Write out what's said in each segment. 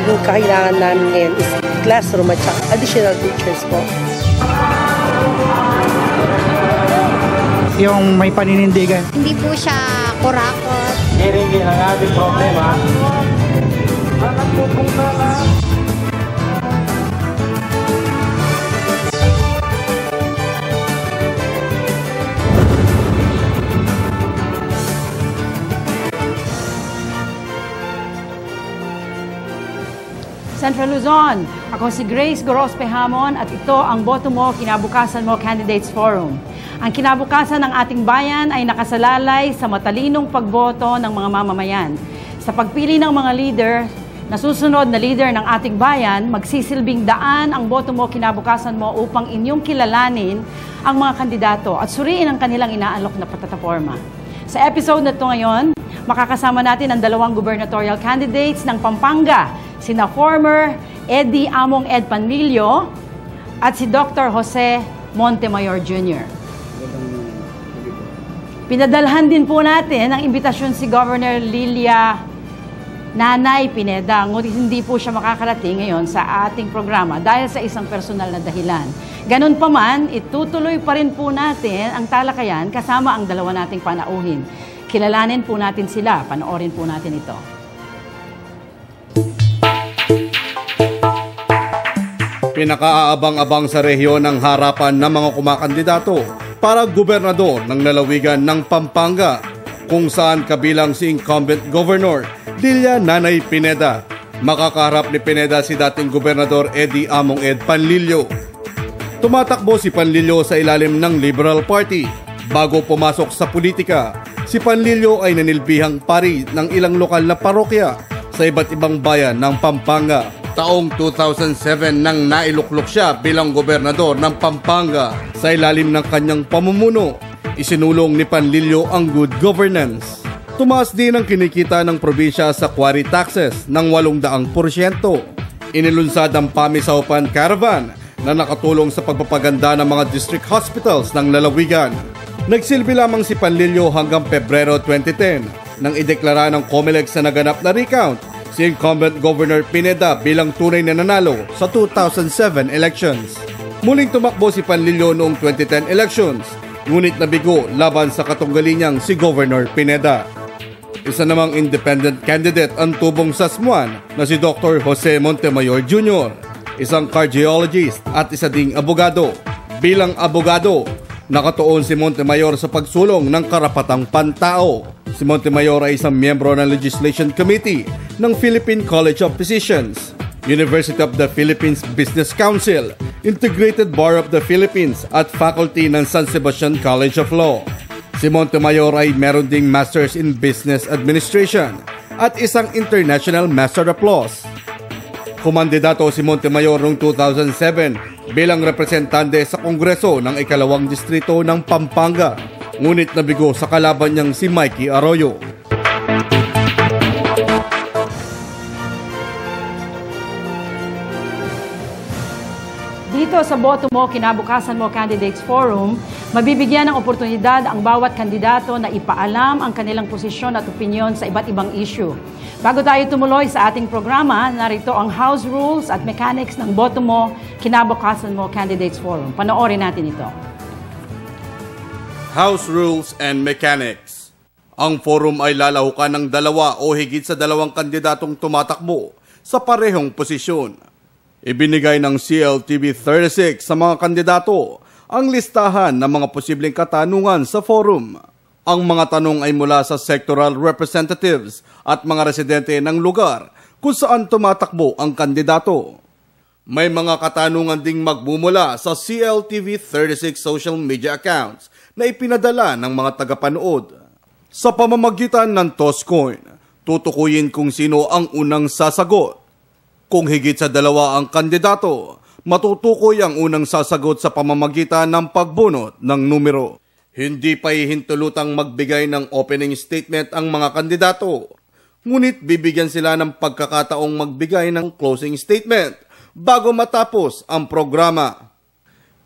Yung kailangan namin ngayon is classroom at saka additional teachers po. Yung may paninindigan. Hindi po siya kurakot. Hindi ang ating problema. Alam po kung Central Luzon, ako si Grace Gorospe Hamon at ito ang Boto Mo, Kinabukasan Mo Candidates Forum. Ang kinabukasan ng ating bayan ay nakasalalay sa matalinong pagboto ng mga mamamayan. Sa pagpili ng mga leader, nasusunod na leader ng ating bayan, magsisilbing daan ang Boto Mo, Kinabukasan Mo upang inyong kilalanin ang mga kandidato at suriin ang kanilang inaalok na plataforma. Sa episode na ito ngayon, makakasama natin ang dalawang gubernatorial candidates ng Pampanga, sina former Eddie Among Ed Panlilio at si Dr. Jose Montemayor Jr. Pinadalhan din po natin ang imbitasyon si Governor Lilia Nanay Pineda, ngunit hindi po siya makakarating ngayon sa ating programa dahil sa isang personal na dahilan. Ganun pa man, itutuloy pa rin po natin ang talakayan kasama ang dalawa nating panauhin. Kilalanin po natin sila, panoorin po natin ito. Pinakaabang-abang sa rehiyon ng harapan ng mga kumakandidato para gobernador ng lalawigan ng Pampanga, kung saan kabilang si incumbent governor Lilia Nanay Pineda. Makakaharap ni Pineda si dating gobernador Eddie Among Ed Panlilio. Tumatakbo si Panlilio sa ilalim ng Liberal Party. Bago pumasok sa politika, si Panlilio ay nanilbihang pari ng ilang lokal na parokya sa iba't ibang bayan ng Pampanga. Taong 2007 nang nailuklok siya bilang gobernador ng Pampanga. Sa ilalim ng kanyang pamumuno, isinulong ni Panlilio ang good governance. Tumaas din ang kinikita ng probinsya sa quarry taxes ng 800%. Inilunsad ang Pamisaupan Caravan na nakatulong sa pagpapaganda ng mga district hospitals ng lalawigan. Nagsilbi lamang si Panlilio hanggang Pebrero 2010 nang ideklara ng COMELEC sa naganap na recount si incumbent Governor Pineda bilang tunay na nanalo sa 2007 elections. Muling tumakbo si Panlilio noong 2010 elections, ngunit nabigo laban sa katunggali niyang si Governor Pineda. Isa namang independent candidate ang tubong sasmuan na si Dr. Jose Montemayor Jr., isang cardiologist at isa ding abogado. Bilang abogado, nakatuon si Montemayor sa pagsulong ng karapatang pantao. Si Montemayor ay isang miyembro ng Legislation Committee ng Philippine College of Physicians, University of the Philippines Business Council, Integrated Bar of the Philippines at faculty ng San Sebastian College of Law. Si Montemayor ay meron ding Masters in Business Administration at isang International Master of Laws. Kumandidato si Montemayor noong 2007 bilang representante sa Kongreso ng ikalawang distrito ng Pampanga, ngunit nabigo sa kalaban niyang si Mikey Arroyo. Dito sa Boto Mo, Kinabukasan Mo Candidates Forum, mabibigyan ng oportunidad ang bawat kandidato na ipaalam ang kanilang posisyon at opinyon sa iba't ibang issue. Bago tayo tumuloy sa ating programa, narito ang house rules at mechanics ng Boto Mo, Kinabukasan Mo Candidates Forum. Panoorin natin ito. House Rules and Mechanics. Ang forum ay lalahukan ng dalawa o higit sa dalawang kandidatong tumatakbo sa parehong posisyon. Ibinigay ng CLTV 36 sa mga kandidato ang listahan ng mga posibleng katanungan sa forum. Ang mga tanong ay mula sa sectoral representatives at mga residente ng lugar kung saan tumatakbo ang kandidato. May mga katanungan ding magmumula sa CLTV 36 social media accounts na ipinadala ng mga tagapanood. Sa pamamagitan ng toss coin, tutukuyin kung sino ang unang sasagot. Kung higit sa dalawa ang kandidato, matutukoy ang unang sasagot sa pamamagitan ng pagbunot ng numero. Hindi pa hihintulutang magbigay ng opening statement ang mga kandidato, ngunit bibigyan sila ng pagkakataong magbigay ng closing statement bago matapos ang programa.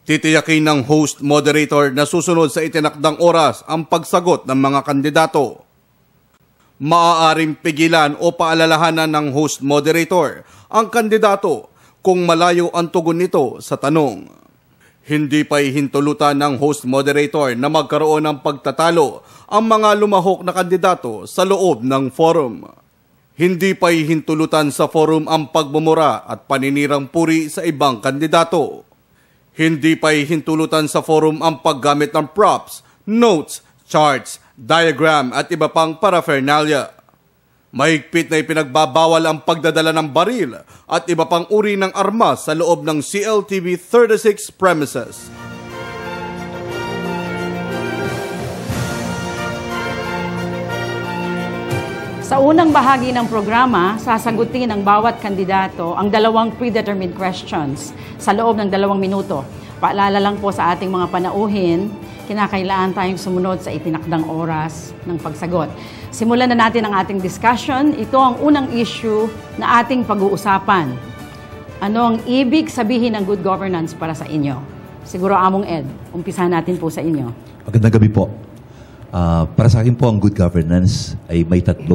Titiyakin ng host moderator na susunod sa itinakdang oras ang pagsagot ng mga kandidato. Maaaring pigilan o paalalahanan ng host moderator ang kandidato kung malayo ang tugon nito sa tanong. Hindi pa hintulutan ng host moderator na magkaroon ng pagtatalo ang mga lumahok na kandidato sa loob ng forum. Hindi pa hintulutan sa forum ang pagmumura at paninirang puri sa ibang kandidato. Hindi pa hintulutan sa forum ang paggamit ng props, notes, charts, diagram at iba pang paraphernalia. Mahigpit na ipinagbabawal ang pagdadala ng baril at iba pang uri ng armas sa loob ng CLTV 36 premises. Sa unang bahagi ng programa, sasagutin ng bawat kandidato ang 2 predetermined questions sa loob ng 2 minuto. Paalala lang po sa ating mga panauhin, kinakailangan tayong sumunod sa itinakdang oras ng pagsagot. Simulan na natin ang ating discussion. Ito ang unang issue na ating pag-uusapan. Ano ang ibig sabihin ng good governance para sa inyo? Siguro, Among Ed, umpisahan natin po sa inyo. Magandang gabi po. Para sa akin po, ang good governance ay may 3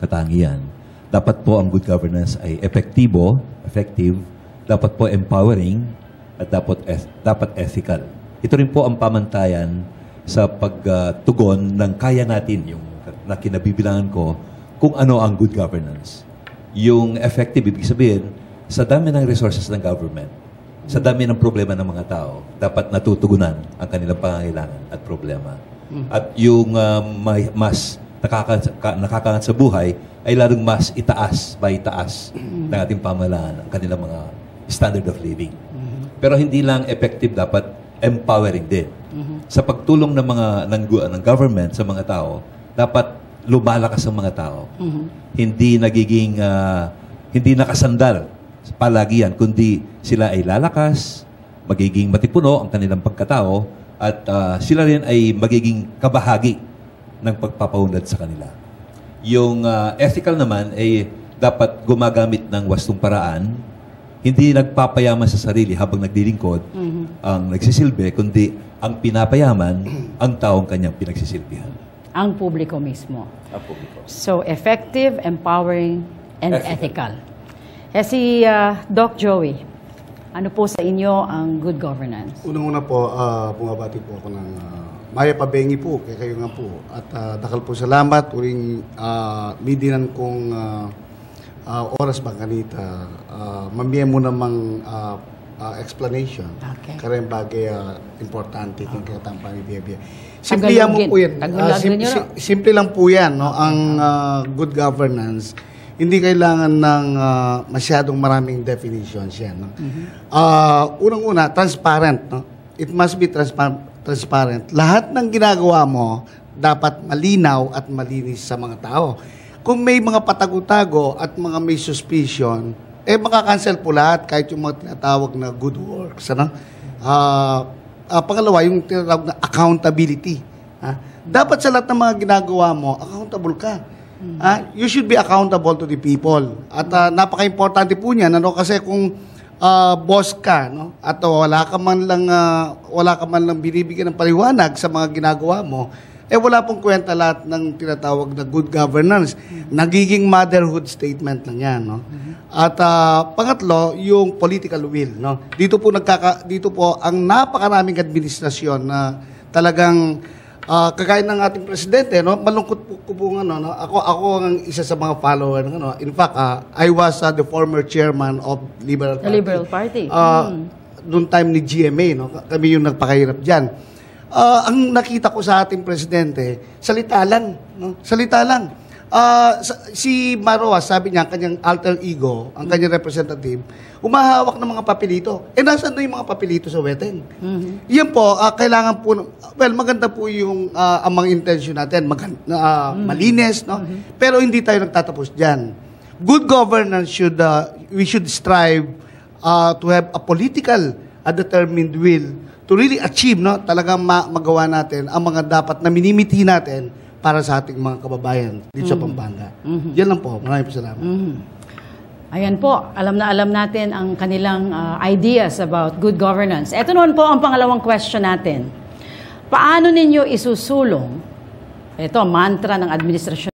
katangian. Dapat po ang good governance ay effective, dapat po empowering, at dapat ethical. Ito rin po ang pamantayan sa pagtugon ng kaya natin, yung na kinabibilangan ko, kung ano ang good governance. Yung effective, ibig sabihin, sa dami ng resources ng government, sa dami ng problema ng mga tao, dapat natutugunan ang kanilang pangangailangan at problema. At yung mas nakakangat sa buhay ay lalong mas itaas ng ating pamahalaan ang kanilang mga standard of living. Pero hindi lang effective, dapat empowering din. Sa pagtulong ng government sa mga tao, dapat lumalakas ang mga tao. Hindi nakasandal palagi yan, kundi sila ay lalakas, magiging matipuno ang kanilang pagkatao, at sila rin ay magiging kabahagi ng pagpapaunlad sa kanila. Yung ethical naman ay dapat gumagamit ng wastong paraan, hindi nagpapayaman sa sarili habang naglilingkod ang nagsisilbi, kundi ang pinapayaman ang taong kanyang pinagsisilbihan. Ang publiko mismo. Ang publiko. So, effective, empowering, and ethical. Si Doc Joey, ano po sa inyo ang good governance? Unang-una po, bumabati po ako ng Maya Pabengi po, kaya kayo nga po. At dakal po salamat, uling midinan kong oras ba kanita. Mamiya mo namang explanation. Okay. Karang bagay importante kung katampang ni Bia. Simple lang po yan. Simple lang po yan. No? Ang good governance, hindi kailangan ng masyadong maraming definitions yan. No? Unang-una, transparent. No? It must be transparent. Lahat ng ginagawa mo, dapat malinaw at malinis sa mga tao. Kung may mga patago-tago at mga may suspicion, makakancel po lahat kahit yung mga tinatawag na good works. Ano? Pangalawa, yung tinatawag na accountability. Dapat sa lahat ng mga ginagawa mo, accountable ka. You should be accountable to the people. At napaka-importante po niyan, ano, kasi kung boss ka, no, at wala ka man lang binibigyan ng paliwanag sa mga ginagawa mo, wala pong kwenta lahat ng tinatawag na good governance. Nagiging motherhood statement lang yan, no? At pangatlo, yung political will, no? Dito po ang napakaraming administrasyon na talagang kagaya ng ating presidente, no? Malungkot po ano, no? Ako ang isa sa mga follower ng ano. In fact, I was the former chairman of Liberal Party. The Liberal Party. Noong time ni GMA, no? Kami yung nagpakahirap diyan. Ang nakita ko sa ating presidente, salita lang, no? Salita lang. Si Marroa, sabi niya, kanyang alter ego, ang kanyang representative, umahawak ng mga papelito. Nasaan na yung mga papelito sa weteng? Yan po, kailangan po, maganda po yung ang mga intention natin, malinis, no? Pero hindi tayo nagtatapos dyan. Good governance we should strive to have a political, a determined will to really achieve, no, talagang magawa natin ang mga dapat na minimithi natin para sa ating mga kababayan dito sa Pampanga. Yan lang po. Maraming salamat. Ayan po, alam natin ang kanilang ideas about good governance. Ito noon po ang pangalawang question natin. Paano ninyo isusulong, ito, mantra ng administrasyon